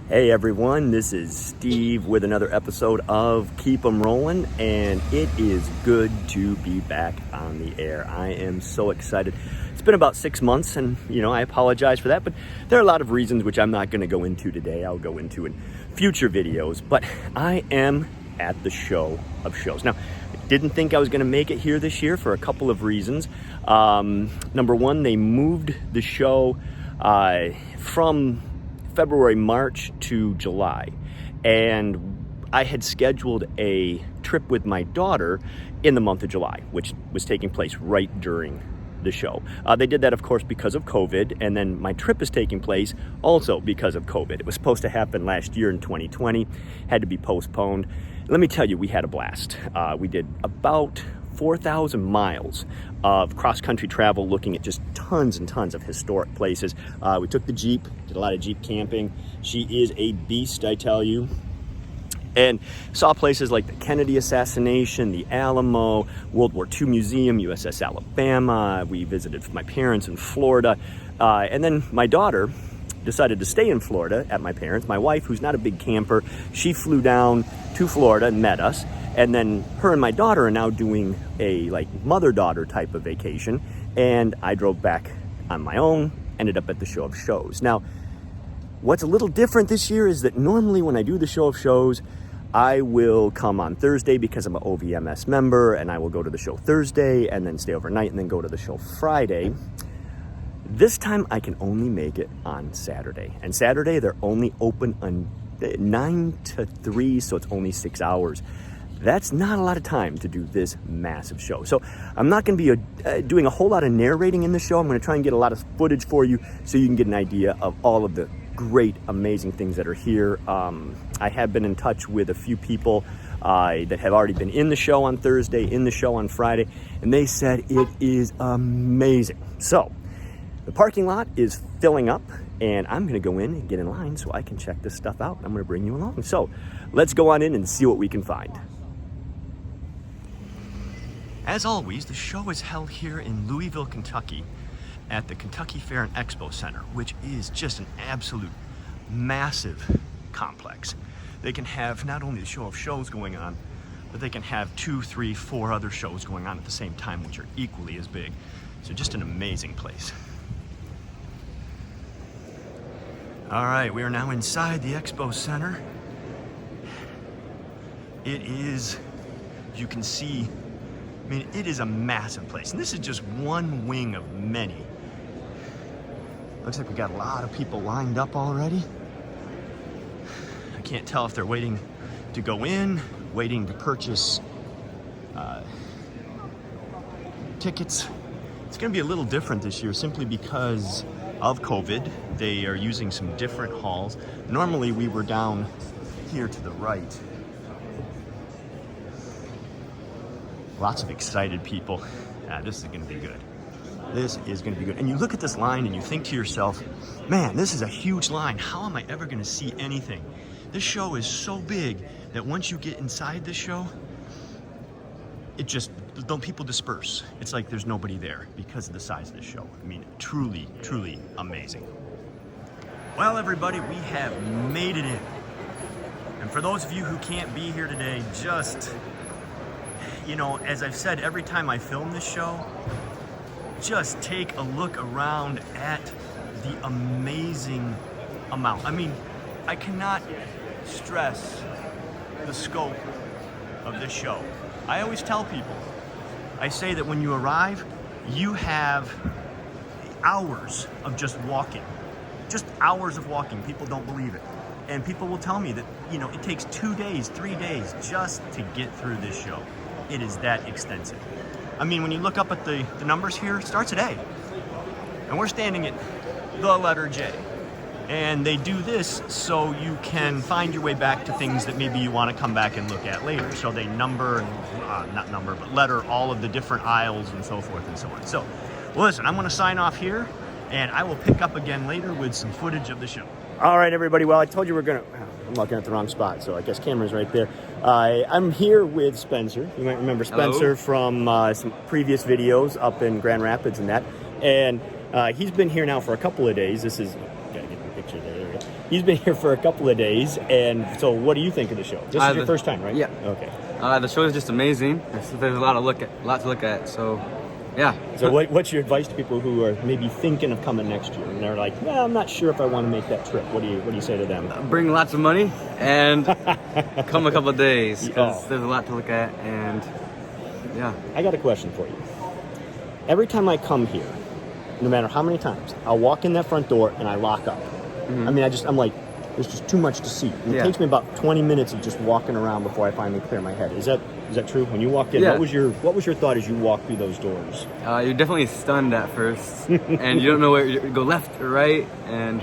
Hey everyone, this is Steve with another episode of Keep 'em Rolling, and it is good to be back on the air. I am so excited. It's been about 6 months, and I apologize for that, but there are a lot of reasons which I'm not going to go into today. I'll go into in future videos, but I am at the show of shows. Now, I didn't think I was going to make it here this year for a couple of reasons. Number one, they moved the show from February, March to July, and I had scheduled a trip with my daughter in the month of July, which was taking place right during the show. They did that, of course, because of COVID, and then my trip is taking place also because of COVID. It was supposed to happen last year in 2020, had to be postponed. Let me tell you, we had a blast. We did about 4,000 miles of cross-country travel, looking at just tons and tons of historic places. We took the Jeep, did a lot of Jeep camping. She is a beast, I tell you. And saw places like the Kennedy assassination, the Alamo, World War II Museum, USS Alabama. We visited my parents in Florida. And then my daughter decided to stay in Florida at my parents. My wife, who's not a big camper, she flew down to Florida and met us. And then her and my daughter are now doing a mother-daughter type of vacation. And I drove back on my own, ended up at the show of shows. Now, what's a little different this year is that normally when I do the show of shows, I will come on Thursday because I'm an OVMS member, and I will go to the show Thursday and then stay overnight and then go to the show Friday. This time I can only make it on Saturday. And Saturday they're only open on 9 to 3, so it's only 6 hours. That's not a lot of time to do this massive show. So I'm not going to be doing a whole lot of narrating in the show. I'm going to try and get a lot of footage for you so you can get an idea of all of the great, amazing things that are here. I have been in touch with a few people that have already been in the show on Thursday, in the show on Friday, and they said it is amazing. So the parking lot is filling up, and I'm going to go in and get in line so I can check this stuff out. I'm going to bring you along. So let's go on in and see what we can find. As always, the show is held here in Louisville, Kentucky at the Kentucky Fair and Expo Center, which is just an absolute massive complex. They can have not only the show of shows going on, but they can have 2, 3, 4 other shows going on at the same time, which are equally as big. So just an amazing place. All right, we are now inside the Expo Center. It is, you can see, it is a massive place. And this is just one wing of many. Looks like we got a lot of people lined up already. I can't tell if they're waiting to go in, waiting to purchase tickets. It's gonna be a little different this year simply because of COVID. They are using some different halls. Normally we were down here to the right. Lots of excited people. This is going to be good. This is going to be good. And you look at this line and you think to yourself, man, this is a huge line. How am I ever going to see anything? This show is so big that once you get inside this show, people disperse. It's like there's nobody there because of the size of the show. I mean, truly, truly amazing. Well, everybody, we have made it in. And for those of you who can't be here today, just, as I've said every time I film this show, just take a look around at the amazing amount. I mean, I cannot stress the scope of this show. I always tell people, I say that when you arrive, you have hours of just walking. Just hours of walking. People don't believe it. And people will tell me that, it takes 2 days, 3 days just to get through this show. It is that extensive. I mean, when you look up at the numbers here, it starts at A. And we're standing at the letter J. And they do this so you can find your way back to things that maybe you want to come back and look at later. So they letter all of the different aisles and so forth and so on. So, well, listen, I'm going to sign off here, and I will pick up again later with some footage of the show. All right, everybody. Well, I told you I'm looking at the wrong spot, so I guess camera's right there. I'm here with Spencer. You might remember Spencer from some previous videos up in Grand Rapids and that. And he's been here now for a couple of days. This is, gotta get the picture there. he's been here for a couple of days, and so what do you think of the show? This is your first time, right? Yeah. Okay. The show is just amazing. There's a lot to look at. So, yeah. So what's your advice to people who are maybe thinking of coming next year, and they're like, well, I'm not sure if I want to make that trip. What do you say to them? Bring lots of money and come a couple of days because there's a lot to look at, and yeah. I got a question for you. Every time I come here, no matter how many times, I'll walk in that front door and I lock up. I mean, I'm like, there's just too much to see. And it takes me about 20 minutes of just walking around before I finally clear my head. Is that true? When you walked in, Yeah. what was your thought as you walked through those doors? You're definitely stunned at first, and you don't know where you go, left or right, and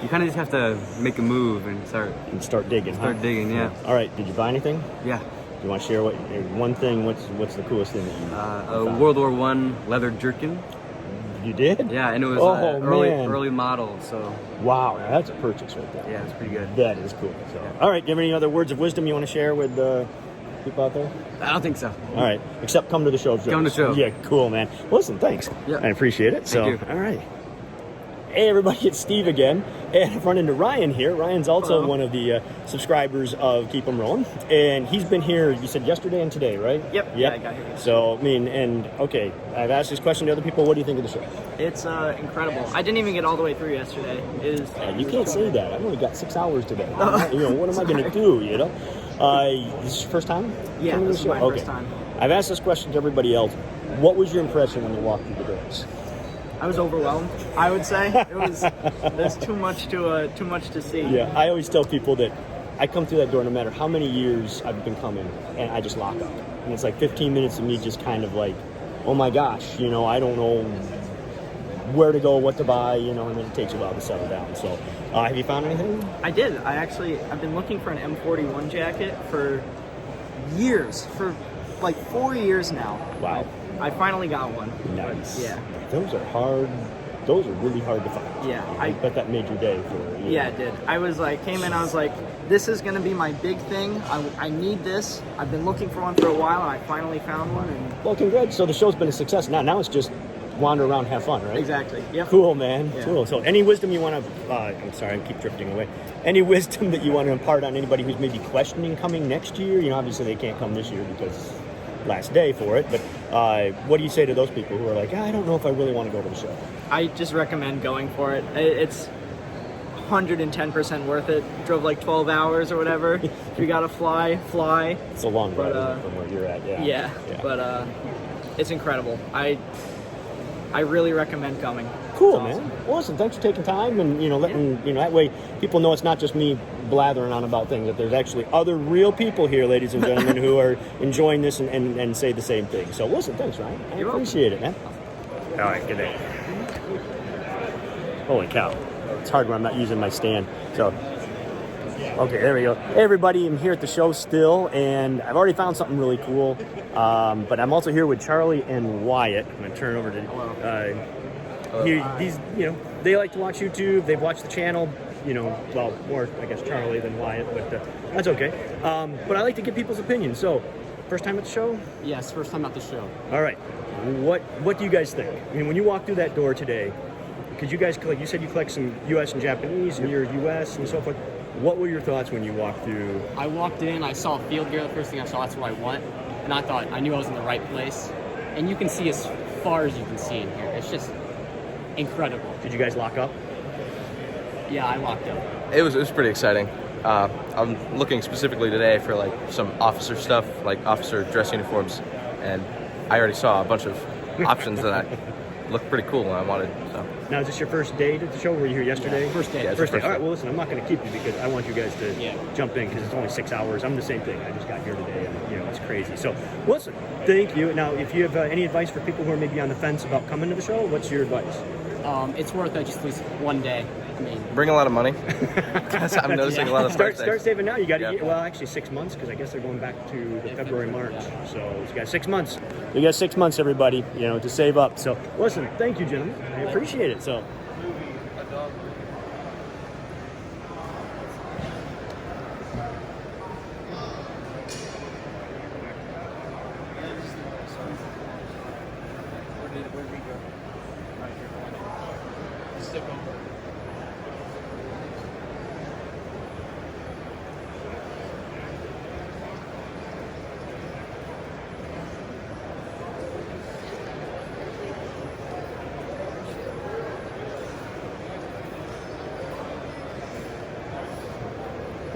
you kind of just have to make a move and Start digging. digging. Yeah. All right. Did you buy anything? Yeah. You want to share one thing? What's the coolest thing that you found? World War I leather jerkin. You did? Yeah, and it was man. early model, so Wow, that's a purchase right there. yeah, it's pretty good. That is cool. So, all right. Do you have any other words of wisdom you want to share with people out there? I don't think so. All right. Except come to the show. Come to the show. Yeah, cool, man. Listen, thanks. Yeah. I appreciate it. Thank you. All right. Hey, everybody, it's Steve again. And I've run into Ryan here. Ryan's also Hello. one of the subscribers of Keep 'em Rolling. And he's been here, you said yesterday and today, right? Yep. Yeah, I got here yesterday. So, I mean, okay, I've asked this question to other people. What do you think of the show? It's incredible. I didn't even get all the way through yesterday. It is. You can't say that. I've only got 6 hours today. What am I going to do, This is your first time? Yeah, coming to this the is my show? first time. I've asked this question to everybody else. What was your impression when you walked through the doors? I was overwhelmed. I would say there's too much to see. Yeah, I always tell people that I come through that door no matter how many years I've been coming, and I just lock up. And it's like 15 minutes of me just kind of like, oh my gosh, I don't know where to go, what to buy, and then it takes a while to settle down. So, have you found anything? I did. I've been looking for an M41 jacket for years, for like 4 years now. Wow. I finally got one. Nice. Yeah. Those are hard. Those are really hard to find. Yeah. I bet that made your day for you. Yeah, it did. I was like, came in, I was like, this is going to be my big thing. I need this. I've been looking for one for a while, and I finally found one. And Well, congrats. So the show's been a success. Now it's just wander around, have fun, right? exactly. Yep. Cool, man. Yeah. Cool. So any wisdom you want to, I'm sorry, I keep drifting away. Any wisdom that you want to impart on anybody who's maybe questioning coming next year? Obviously they can't come this year because last day for it, but what do you say to those people who are like, I don't know if I really want to go to the show? I just recommend going for it. It's 110% worth it. Drove like 12 hours or whatever. If you gotta fly. It's a long ride But, from where you're at, yeah. Yeah, but it's incredible. I really recommend coming. Cool, It's awesome. man. Well, listen, thanks for taking time and, letting, that way people know it's not just me blathering on about things, that there's actually other real people here, ladies and gentlemen, who are enjoying this and say the same thing. So, listen, thanks, Ryan. I You're welcome. appreciate it, man. All right, good day. Holy cow. It's hard when I'm not using my stand. So, okay, there we go. Hey, everybody, I'm here at the show still, and I've already found something really cool. But I'm also here with Charlie and Wyatt. I'm going to turn it over to these, they like to watch YouTube. They've watched the channel, well, more, I guess, Charlie than Wyatt, but that's okay. But I like to get people's opinions. So, first time at the show? Yes, first time at the show. All right. What do you guys think? When you walk through that door today, because you guys collect, you said you collect some U.S. and Japanese, and you're U.S. and so forth. What were your thoughts when you walked through? I walked in, I saw field gear, the first thing I saw, that's what I want. And I thought, I knew I was in the right place. And you can see as far as you can see in here. It's just incredible. Did you guys lock up? Yeah, I locked up. It was pretty exciting. I'm looking specifically today for like some officer stuff, like officer dress uniforms, and I already saw a bunch of options that I looked pretty cool and I wanted. So. Now, is this your first day at the show? Were you here yesterday? Yeah, first day. Yeah, First day. first All right. day. Well, listen, I'm not going to keep you because I want you guys to Yeah. jump in because it's only 6 hours. I'm the same thing. I just got here today, and it's crazy. So, listen, thank you. Now, if you have any advice for people who are maybe on the fence about coming to the show, what's your advice? It's worth it just at least one day. I mean, Bring a lot of money. 'Cause I'm noticing a lot of Start saving now. You got Yeah. well, actually 6 months because I guess they're going back to the Yeah, February, March. yeah. So you got 6 months. You got 6 months, everybody. To save up. So listen, thank you, gentlemen. I appreciate it. So.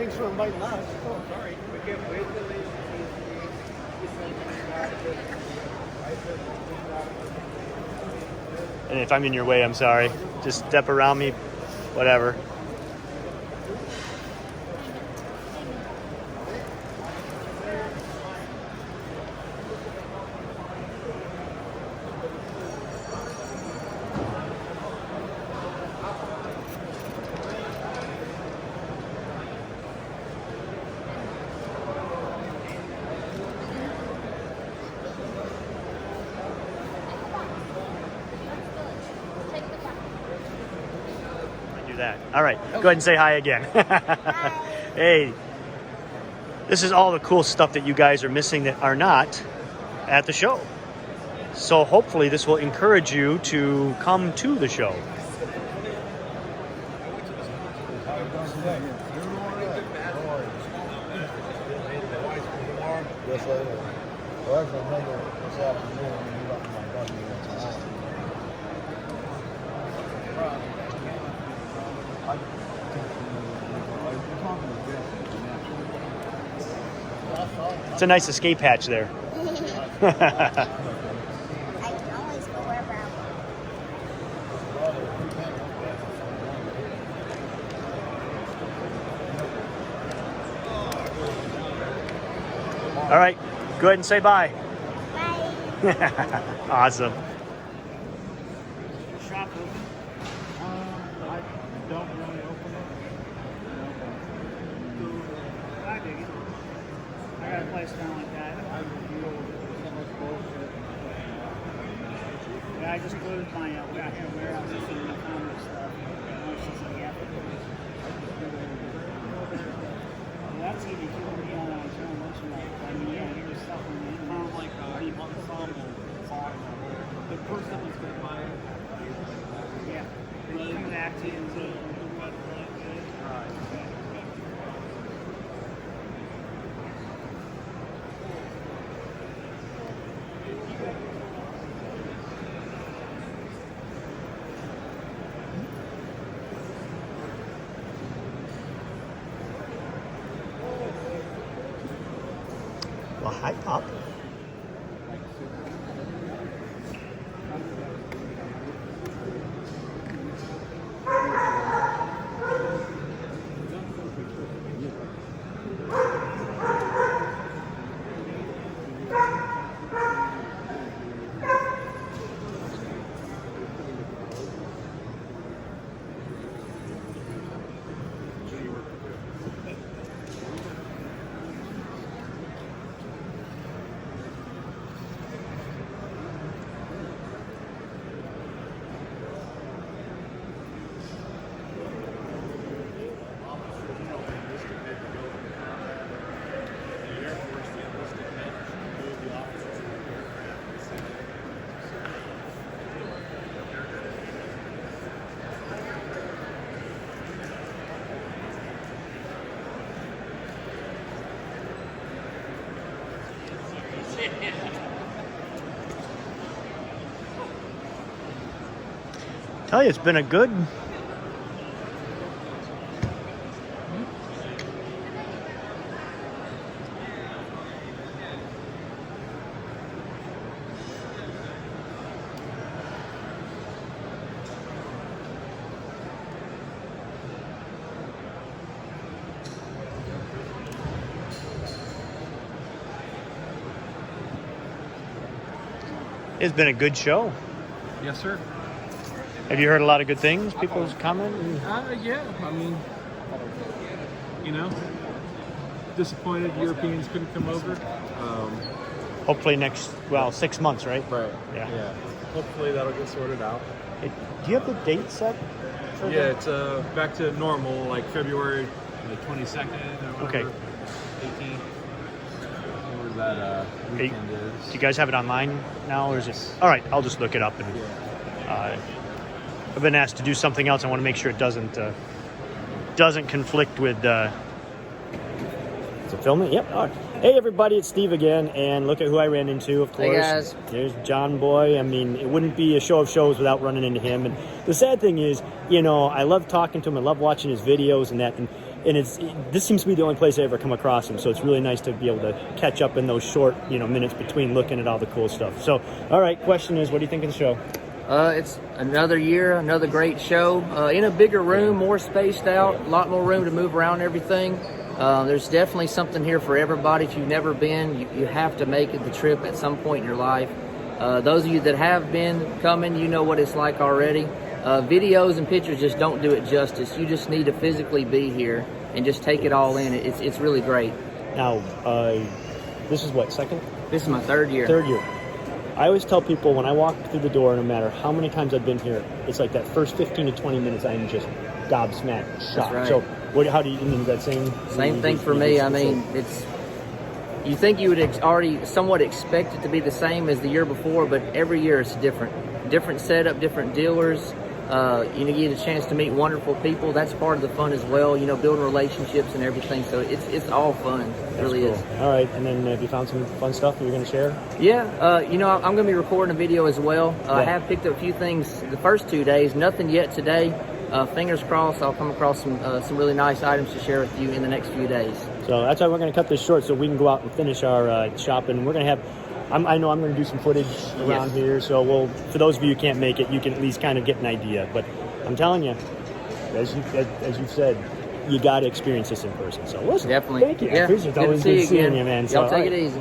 Thanks for inviting us. Oh, sorry. And if I'm in your way, I'm sorry. Just step around me, whatever. That. All right, go ahead and say hi again. Hey, this is all the cool stuff that you guys are missing that are not at the show. So hopefully this will encourage you to come to the show. It's a nice escape hatch there. I can always go wherever I want. All right, go ahead and say bye. Bye. Awesome. Shop open? I don't really open it. I dig it. I got a place down like that. I deal with so much bullshit. Yeah, I just closed my warehouse and the comic stuff. And it's just like, yeah. Well, that's easy. You can be on its own. Once you like, I mean, yeah, here's stuff in the kind of like ensemble. The person that's going to buy it. Yeah. They come back to you and say, Well, hi, Pop. Tell you, it's been a good show. Yes, sir. Have you heard a lot of good things? People's commenting? Yeah. I mean, you know, disappointed Europeans couldn't come over. Hopefully 6 months, right? Right. Yeah. Hopefully that'll get sorted out. Do you have the date set? Yeah, it's back to normal, like February the 22nd or whatever. Okay. 18th. Whatever that weekend is. Do you guys have it online now, or is it? All right, I'll just look it up. And I've been asked to do something else. I want to make sure it doesn't conflict with Is it filming? Yep. All right. Hey, everybody, it's Steve again, and look at who I ran into, of course. Hey, guys. There's John Boy. I mean, it wouldn't be a show of shows without running into him. And the sad thing is, you know, I love talking to him. I love watching his videos and that. And this seems to be the only place I ever come across him. So it's really nice to be able to catch up in those short, you know, minutes between looking at all the cool stuff. So, all right, question is, what do you think of the show? It's another year, another great show. In a bigger room, more spaced out, a lot more room to move around everything. There's definitely something here for everybody. If you've never been, you have to make it the trip at some point in your life. Those of you that have been coming, you know what it's like already. Videos and pictures just don't do it justice. You just need to physically be here and just take it all in. It's really great. Now, this is what, second? This is my third year. Third year. I always tell people when I walk through the door, no matter how many times I've been here, it's like that first 15 to 20 minutes I'm just gobsmacked, shocked. Right. So how do you mean that same? Same thing for me. I mean, you think you would already somewhat expect it to be the same as the year before, but every year it's different setup, different dealers. You get a chance to meet wonderful people. That's part of the fun as well. You know, building relationships and everything. So it's all fun. It really is. All right, and then have you found some fun stuff that you're going to share? Yeah, I'm going to be recording a video as well. I have picked up a few things the first 2 days. Nothing yet today. Fingers crossed, I'll come across some really nice items to share with you in the next few days. So that's why we're going to cut this short so we can go out and finish our shopping. We're going to have. I know I'm going to do some footage around here, so for those of you who can't make it, you can at least kind of get an idea. But I'm telling you, as you've said, you got to experience this in person. So listen, definitely. thank you. Yeah, I appreciate it. It's always good seeing you, man. Y'all take it easy.